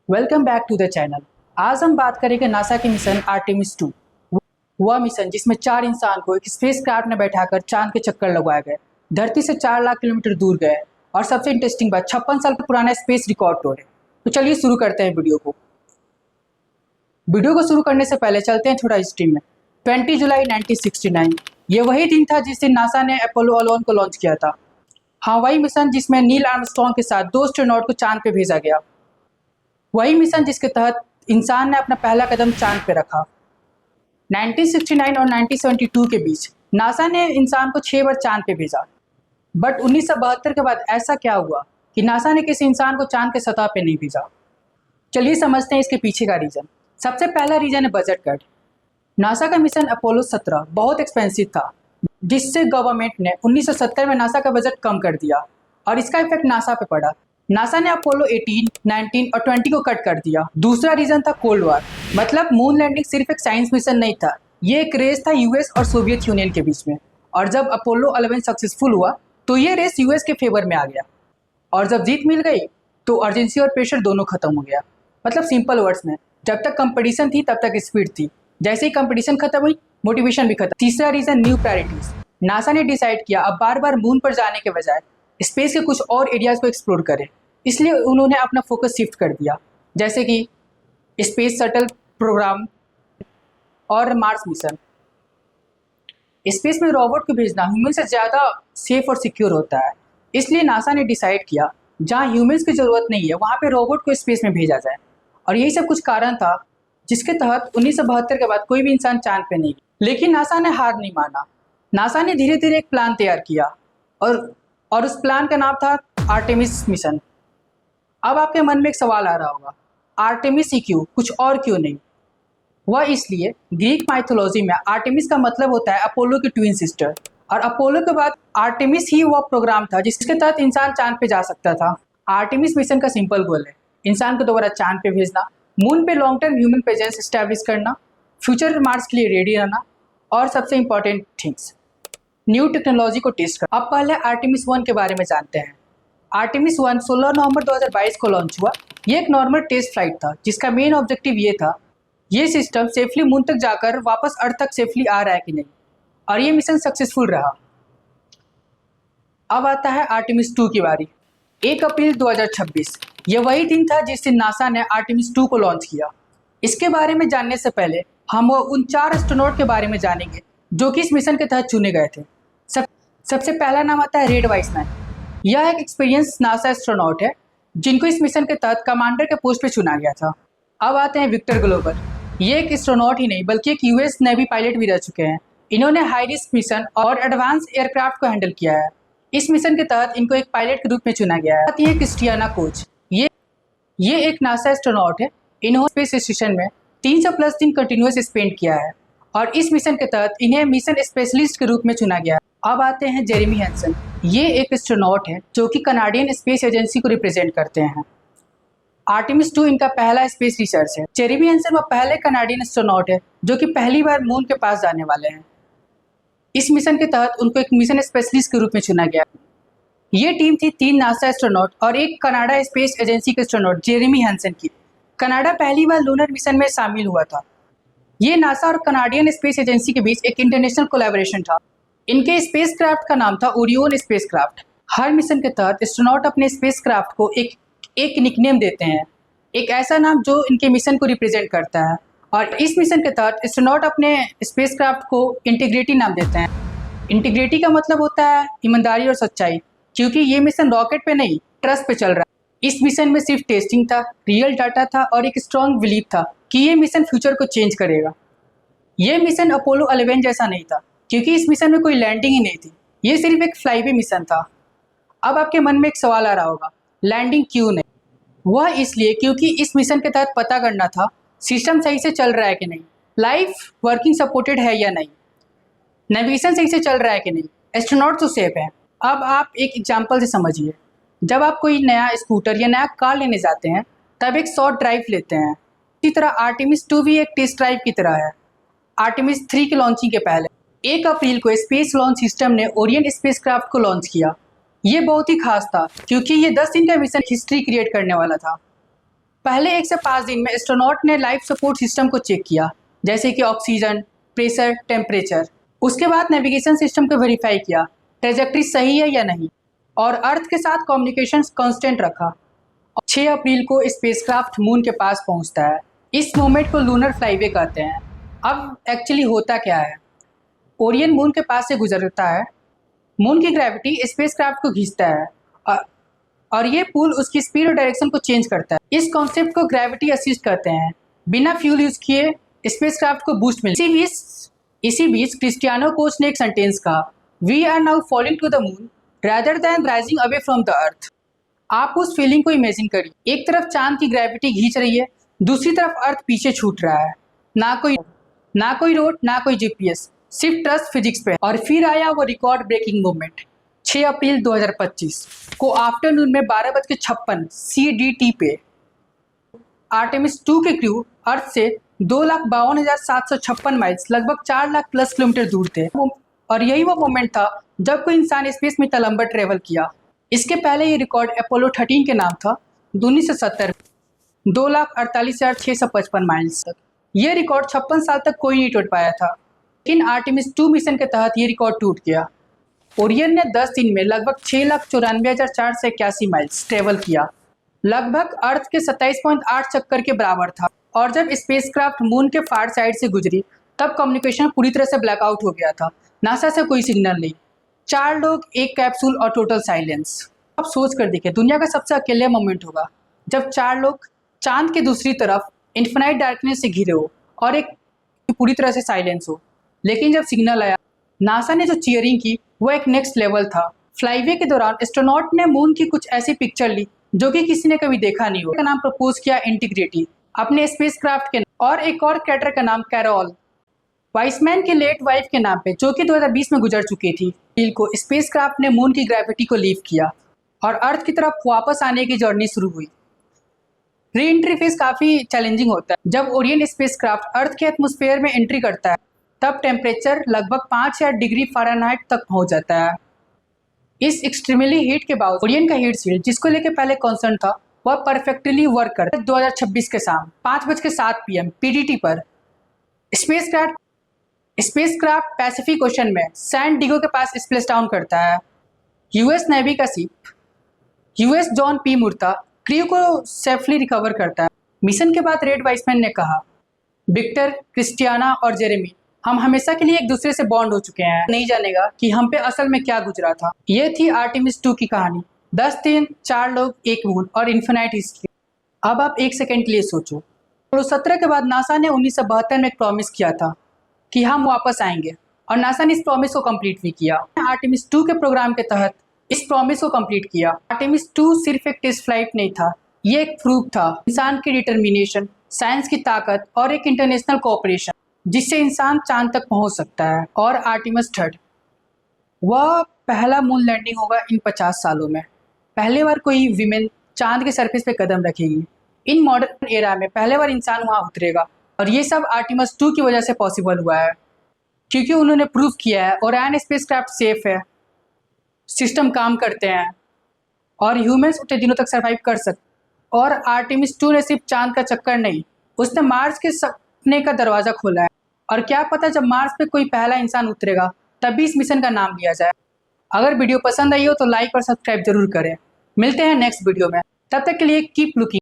Welcome back to the channel. आज हम बात करेंगे नासा के मिशन आर्टेमिस 2। वह मिशन जिसमें 4 इंसान को एक स्पेस क्राफ्ट में बैठाकर चांद के चक्कर लगवाए गए, धरती से 4 लाख किलोमीटर दूर गए और सबसे इंटरेस्टिंग बात 56 साल पुराना स्पेस रिकॉर्ड तोड़े। तो चलिए शुरू करते हैं वीडियो को शुरू करने से पहले चलते हैं थोड़ा हिस्ट्री में। 20 जुलाई 1969 ये वही दिन था जिस दिन नासा ने अपोलो 11 को लॉन्च किया था। हाँ, वही मिशन जिसमें नील आर्मस्ट्रॉन्ग के साथ 2 एस्ट्रोनॉट को चांद पे भेजा गया। वही मिशन जिसके तहत इंसान ने अपना पहला कदम चांद पे रखा। 1969 और 1972 के बीच नासा ने इंसान को 6 बार चांद पे भेजा। बट 1972 के बाद ऐसा क्या हुआ कि नासा ने किसी इंसान को चांद के सतह पे नहीं भेजा। चलिए समझते हैं इसके पीछे का रीज़न। सबसे पहला रीज़न है बजट कट। नासा का मिशन अपोलो 17 बहुत एक्सपेंसिव था, जिससे गवर्नमेंट ने 1970 में नासा का बजट कम कर दिया और इसका इफेक्ट नासा पे पड़ा। नासा ने अपोलो 18, 19 और 20 को कट कर दिया। दूसरा रीजन था कोल्ड वॉर, मतलब मून लैंडिंग सिर्फ एक साइंस मिशन नहीं था, ये एक रेस था यूएस और सोवियत यूनियन के बीच में। और जब अपोलो 11 सक्सेसफुल हुआ तो ये रेस यूएस के फेवर में आ गया और जब जीत मिल गई तो अर्जेंसी और प्रेशर दोनों खत्म हो गया। मतलब सिंपल वर्ड्स में, जब तक कंपटीशन थी तब तक स्पीड थी, जैसे ही कंपटीशन खत्म हुई मोटिवेशन भी खत्म। तीसरा रीजन न्यू प्रायोरिटीज। नासा ने डिसाइड किया अब बार बार मून पर जाने के बजाय स्पेस के कुछ और एरियाज को एक्सप्लोर करें, इसलिए उन्होंने अपना फोकस शिफ्ट कर दिया, जैसे कि स्पेस शटल प्रोग्राम और मार्स मिशन। स्पेस में रोबोट को भेजना ह्यूमन से ज़्यादा सेफ और सिक्योर होता है, इसलिए नासा ने डिसाइड किया जहां ह्यूमंस की ज़रूरत नहीं है वहां पे रोबोट को स्पेस में भेजा जाए। और यही सब कुछ कारण था जिसके तहत 1972 के बाद कोई भी इंसान चांद पे नहीं गया। लेकिन नासा ने हार नहीं माना। नासा ने धीरे धीरे एक प्लान तैयार किया और उस प्लान का नाम था आर्टेमिस मिशन। अब आपके मन में एक सवाल आ रहा होगा, आर्टेमिस ही क्यों, कुछ और क्यों नहीं? वह इसलिए, ग्रीक माइथोलॉजी में आर्टेमिस का मतलब होता है अपोलो की ट्विन सिस्टर, और अपोलो के बाद आर्टेमिस ही वह प्रोग्राम था जिसके तहत इंसान चांद पे जा सकता था। आर्टेमिस मिशन का सिंपल गोल है इंसान को दोबारा चांद पे भेजना, मून पे long term human presence establish करना, फ्यूचर मार्स के लिए रेडी रहना, और सबसे इंपॉर्टेंट थिंग्स न्यू टेक्नोलॉजी को टेस्ट करना। अब पहले आर्टेमिस 1 के बारे में जानते हैं। आर्टेमिस 1 16 नवंबर 2022 को लॉन्च हुआ। ये एक नॉर्मल टेस्ट फ्लाइट था जिसका मेन ऑब्जेक्टिव ये था, ये सिस्टम सेफली मून तक जाकर वापस अर्थ तक सेफली आ रहा है कि नहीं, और ये मिशन सक्सेसफुल रहा। अब आता है आर्टेमिस 2 की बारी। 1 अप्रैल 2026 ये वही दिन था जिस दिन नासा ने आर्टेमिस 2 को लॉन्च किया। इसके बारे में जानने से पहले हम उन 4 एस्ट्रोनॉट के बारे में जानेंगे जो कि इस मिशन के तहत चुने गए थे। सबसे पहला नाम आता है रेड वाइसमैन। यह एक एक्सपीरियंस नासा एस्ट्रोनॉट है जिनको इस मिशन के तहत कमांडर के पोस्ट पे चुना गया था। अब आते हैं विक्टर ग्लोवर। ये एक एस्ट्रोनॉट ही नहीं बल्कि एक यूएस नेवी पायलट भी रह चुके हैं। इन्होंने हाई रिस्क मिशन और एडवांस एयरक्राफ्ट को हैंडल किया है। इस मिशन के तहत इनको एक पायलट के रूप में चुना गया है। आती है क्रिस्टियाना कोच। ये एक नासा एस्ट्रोनॉट है। इन्होंने स्पेस स्टेशन में 300+ दिन कंटिन्यूस स्पेंड किया है और इस मिशन के तहत इन्हें मिशन स्पेशलिस्ट के रूप में चुना गया है। अब आते हैं जेरेमी हैंसन। ये एक एस्ट्रोनॉट है जो कि कनाडियन स्पेस एजेंसी को रिप्रेजेंट करते हैं। आर्टेमिस 2 इनका पहला स्पेस रिसर्च है। जेरेमी हैंसन वो पहले कनाडियन एस्ट्रोनॉट है जो कि पहली बार मून के पास जाने वाले हैं। इस मिशन के तहत उनको एक मिशन स्पेशलिस्ट के रूप में चुना गया। ये टीम थी 3 नासा एस्ट्रोनॉट और एक कनाडा स्पेस एजेंसी के एस्ट्रोनॉट जेरेमी हैंसन की। कनाडा पहली बार लूनर मिशन में शामिल हुआ था। ये नासा और कनाडियन स्पेस एजेंसी के बीच एक इंटरनेशनल कोलैबोरेशन था। इनके स्पेसक्राफ्ट का नाम था ओरियन स्पेसक्राफ्ट। हर मिशन के तहत एस्ट्रोनॉट अपने स्पेसक्राफ्ट को एक निकनेम देते हैं, एक ऐसा नाम जो इनके मिशन को रिप्रेजेंट करता है। और इस मिशन के तहत एस्ट्रोनॉट अपने स्पेसक्राफ्ट को इंटीग्रिटी नाम देते हैं। इंटीग्रिटी का मतलब होता है ईमानदारी और सच्चाई, क्योंकि ये मिशन रॉकेट पे नहीं ट्रस्ट पे चल रहा है। इस मिशन में सिर्फ टेस्टिंग था, रियल डाटा था और एक स्ट्रॉन्ग बिलीव था कि ये मिशन फ्यूचर को चेंज करेगा। ये मिशन अपोलो 11 जैसा नहीं था क्योंकि इस मिशन में कोई लैंडिंग ही नहीं थी, ये सिर्फ एक फ्लाईवे मिशन था। अब आपके मन में एक सवाल आ रहा होगा, लैंडिंग क्यों नहीं? वह इसलिए क्योंकि इस मिशन के तहत पता करना था सिस्टम सही से चल रहा है कि नहीं, लाइफ वर्किंग सपोर्टेड है या नहीं, नेविगेशन सही से चल रहा है कि नहीं, एस्ट्रोनॉट तो सेफ है। अब आप एक एग्जाम्पल से समझिए, जब आप कोई नया स्कूटर या नया कार लेने जाते हैं तब एक शॉर्ट ड्राइव लेते हैं। इसी तरह आर्टेमिस 2 भी एक टेस्ट ड्राइव की तरह है। आर्टेमिस 3 के लॉन्चिंग के पहले 1 अप्रैल को स्पेस लॉन्च सिस्टम ने ओरियन स्पेसक्राफ्ट को लॉन्च किया। ये बहुत ही खास था क्योंकि ये 10 दिन का मिशन हिस्ट्री क्रिएट करने वाला था। पहले 1 से 5 दिन में एस्ट्रोनॉट ने लाइफ सपोर्ट सिस्टम को चेक किया, जैसे कि ऑक्सीजन, प्रेशर, टेम्परेचर। उसके बाद नेविगेशन सिस्टम को वेरीफाई किया, ट्रेजेक्ट्री सही है या नहीं, और अर्थ के साथ कम्युनिकेशन कांस्टेंट रखा। 6 अप्रैल को स्पेसक्राफ्ट मून के पास पहुंचता है। इस मोमेंट को लूनर फ्लाईवे कहते हैं। अब एक्चुअली होता क्या है, ओरियन मून के पास से गुजरता है। मून की ग्रेविटी स्पेसक्राफ्ट को खींचता है और ये पुल उसकी स्पीड और डायरेक्शन को चेंज करता है। इस कॉन्सेप्ट को ग्रेविटी असिस्ट कहते हैं। बिना फ्यूल यूज किए स्पेसक्राफ्ट को बूस्ट मिलता है। इसी बीच क्रिस्टियानो कोच ने एक सेंटेंस कहा, we are now falling to the moon rather than rising away from the earth. आप उस फीलिंग को इमेजिन करिए, एक तरफ चांद की ग्रेविटी खींच रही है, दूसरी तरफ अर्थ पीछे छूट रहा है। ना कोई रोड, ना कोई जीपीएस, सिर्फ ट्रस्ट फिजिक्स पे। और फिर आया वो रिकॉर्ड ब्रेकिंग मोमेंट। 6 अप्रैल 2025 को आफ्टरनून में 12:56 CDT पे आर्टेमिस 2 के क्रू अर्थ से 2,52,756 माइल्स, लगभग 4 लाख प्लस किलोमीटर दूर थे। और यही वो मोमेंट था जब कोई इंसान स्पेस में इतना लंबा ट्रेवल किया। इसके पहले ये रिकॉर्ड अपोलो 13 के नाम था 1970, 2,48,655 माइल्स तक। ये रिकॉर्ड 56 साल तक कोई नहीं तोड़ पाया था, लेकिन आर्टेमिस 2 मिशन के तहत ये रिकॉर्ड टूट गया। ओरियन ने 10 दिन में लगभग 6,94,481 माइल्स ट्रेवल किया, लगभग अर्थ के 27.8 चक्कर के बराबर था। और जब स्पेसक्राफ्ट मून के फार साइड से गुजरी तब कम्युनिकेशन पूरी तरह से ब्लैकआउट हो गया था। नासा से कोई सिग्नल नहीं, 4 लोग, एक कैप्सूल और टोटल साइलेंस। अब सोच कर देखिए, दुनिया का सबसे अकेले मोमेंट होगा जब 4 लोग चांद के दूसरी तरफ इन्फिनाइट डार्कनेस से घिरे हो और एक पूरी तरह से साइलेंस हो। लेकिन जब सिग्नल आया, नासा ने जो चीयरिंग की वो एक नेक्स्ट लेवल था। फ्लाईवे के दौरान एस्ट्रोनॉट ने मून की कुछ ऐसी पिक्चर ली जो कि किसी ने कभी देखा नहीं हो। का नाम प्रपोज किया इंटीग्रिटी अपने स्पेसक्राफ्ट के, और एक और कैरेक्टर का नाम कैरोल वाइसमैन की लेट वाइफ के नाम पे, जो कि 2020 में गुजर चुकी थी। अप्रैल को स्पेसक्राफ्ट ने मून की ग्रेविटी को लीव किया और अर्थ की तरफ वापस आने की जर्नी शुरू हुई। री एंट्री फेज काफ़ी चैलेंजिंग होता है। जब ओरियन स्पेसक्राफ्ट अर्थ के एटमॉस्फेयर में एंट्री करता है तब टेम्परेचर लगभग 5 डिग्री फ़ारेनहाइट तक पहुंच जाता है। इस एक्सट्रीमली हीट के बावजूद ओरियन का हीट शील्ड, जिसको लेकर पहले कॉन्सर्न था, वह परफेक्टली वर्क करता है। 2026 के शाम 5:07 PM PDT पर स्पेसक्राफ्ट पैसिफिक ओशन में सैन डिगो के पास स्प्लेश डाउन करता है। यूएस नेवी का ship US John P Murtha crew को सेफली रिकवर करता है। मिशन के बाद रेड वाइसमैन ने कहा, विक्टर, क्रिस्टियाना और जेरेमी, हम हमेशा के लिए एक दूसरे से बॉन्ड हो चुके हैं। नहीं जानेगा कि हम पे असल में क्या गुजरा था। ये थी आर्टेमिस 2 की कहानी। 10 दिन, 4 लोग, एक मून और इन्फिनाइट हिस्ट्री। अब आप 1 सेकेंड के लिए सोचो। अपोलो 17 के बाद नासा ने 1972 में एक प्रॉमिस किया था कि हम वापस आएंगे, और नासा ने इस प्रॉमिस को कंप्लीट भी किया। आर्टेमिस 2 के प्रोग्राम के तहत इस प्रॉमिस को कंप्लीट किया। आर्टेमिस 2 सिर्फ एक टेस्ट फ्लाइट नहीं था, ये एक प्रूफ था इंसान की डिटर्मिनेशन, साइंस की ताकत और एक इंटरनेशनल कोऑपरेशन जिससे इंसान चांद तक पहुंच सकता है। और आर्टेमिस 3 वह पहला मून लैंडिंग होगा इन 50 सालों में। पहली बार कोई विमेन चांद के सरफेस पे कदम रखेगी। इन मॉडर्न एरा में पहले बार इंसान वहां उतरेगा, और ये सब आर्टेमिस 2 की वजह से पॉसिबल हुआ है, क्योंकि उन्होंने प्रूव किया है ओरियन स्पेसक्राफ्ट सेफ है, सिस्टम काम करते हैं और ह्यूमंस उतने दिनों तक सर्वाइव कर सकते। और आर्टेमिस 2 ने सिर्फ चांद का चक्कर नहीं, उसने मार्स के सपने का दरवाज़ा खोला है। और क्या पता जब मार्स पे कोई पहला इंसान उतरेगा तभी इस मिशन का नाम लिया जाए। अगर वीडियो पसंद आई हो तो लाइक और सब्सक्राइब जरूर करें। मिलते हैं नेक्स्ट वीडियो में, तब तक के लिए कीप लुकिंग।